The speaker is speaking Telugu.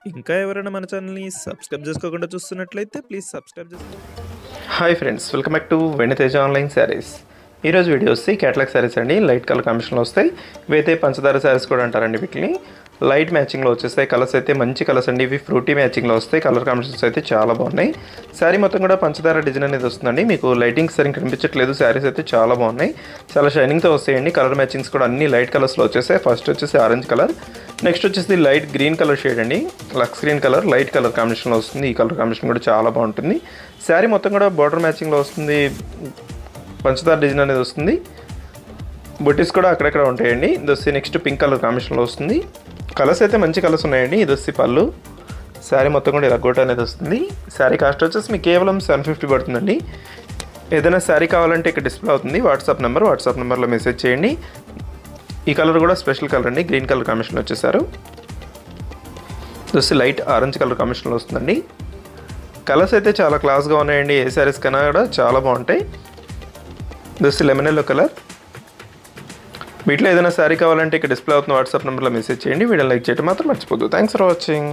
ఇంకా ఎవరైనా మన ఛానల్‌ని సబ్స్క్రైబ్ చేసుకోకుండా చూస్తున్నట్లయితే ప్లీజ్ సబ్స్క్రైబ్ చేసుకోండి. Hi friends, welcome back to Venitheja online sarees. ఈరోజు వీడియో వస్తే క్యాటలాగ్ శారీస్ అండి. లైట్ కలర్ కాంబినేషన్లో వస్తాయి. ఇవైతే పంచదార శారీస్ కూడా అంటారండి. వీటిని లైట్ మ్యాచింగ్లో వచ్చేస్తాయి. కలర్స్ అయితే మంచి కలర్స్ అండి. ఇవి ఫ్రూటీ మ్యాచింగ్లో వస్తాయి. కలర్ కాంబినేషన్స్ అయితే చాలా బాగున్నాయి. శారీ మొత్తం కూడా పంచదార డిజైన్ అనేది వస్తుందండి. మీకు లైటింగ్ సరిగ్గా కనిపించట్లేదు. శారీస్ అయితే చాలా బాగున్నాయి. చాలా షైనింగ్తో వస్తాయండి. కలర్ మ్యాచింగ్స్ కూడా అన్ని లైట్ కలర్స్లో వచ్చేసాయి. ఫస్ట్ వచ్చేసి ఆరెంజ్ కలర్, నెక్స్ట్ వచ్చేసి లైట్ గ్రీన్ కలర్ షేడ్ అండి. లక్స్ గ్రీన్ కలర్ లైట్ కలర్ కాంబినేషన్లో వస్తుంది. ఈ కలర్ కాంబినేషన్ కూడా చాలా బాగుంటుంది. శారీ మొత్తం కూడా బార్డర్ మ్యాచింగ్లో వస్తుంది. పంచదార డిజైన్ అనేది వస్తుంది. బుట్టీస్ కూడా అక్కడక్కడ ఉంటాయండి. ఇది వచ్చి నెక్స్ట్ పింక్ కలర్ కాంబినేషన్లో వస్తుంది. కలర్స్ అయితే మంచి కలర్స్ ఉన్నాయండి. ఇది వచ్చి పళ్ళు. శారీ మొత్తం కూడా ఇలా గోట అనేది వస్తుంది. శారీ కాస్ట్ వచ్చేసి మీకు కేవలం 750 పడుతుందండి. ఏదైనా శారీ కావాలంటే ఇక్కడ డిస్ప్లే అవుతుంది వాట్సాప్ నెంబర్లో మెసేజ్ చేయండి. ఈ కలర్ కూడా స్పెషల్ కలర్ అండి. గ్రీన్ కలర్ కాంబినేషన్లో వచ్చేసారు. ఇది వచ్చి లైట్ ఆరెంజ్ కలర్ కాంబినేషన్లో వస్తుందండి. కలర్స్ అయితే చాలా క్లాస్గా ఉన్నాయండి. ఏ శారీస్ కన్నా కూడా చాలా బాగుంటాయి. ఇది వచ్చి లెమన్ ఎల్లో కలర్. వీటిలో ఏదైనా శారీ కావాలంటే ఇక్కడ డిస్ప్లే అవుతున్న వాట్సాప్ నెంబర్లో మెసేజ్ చేయండి. వీడియో లైక్ చేయడం మాత్రం మర్చిపోద్దు. Thanks for watching.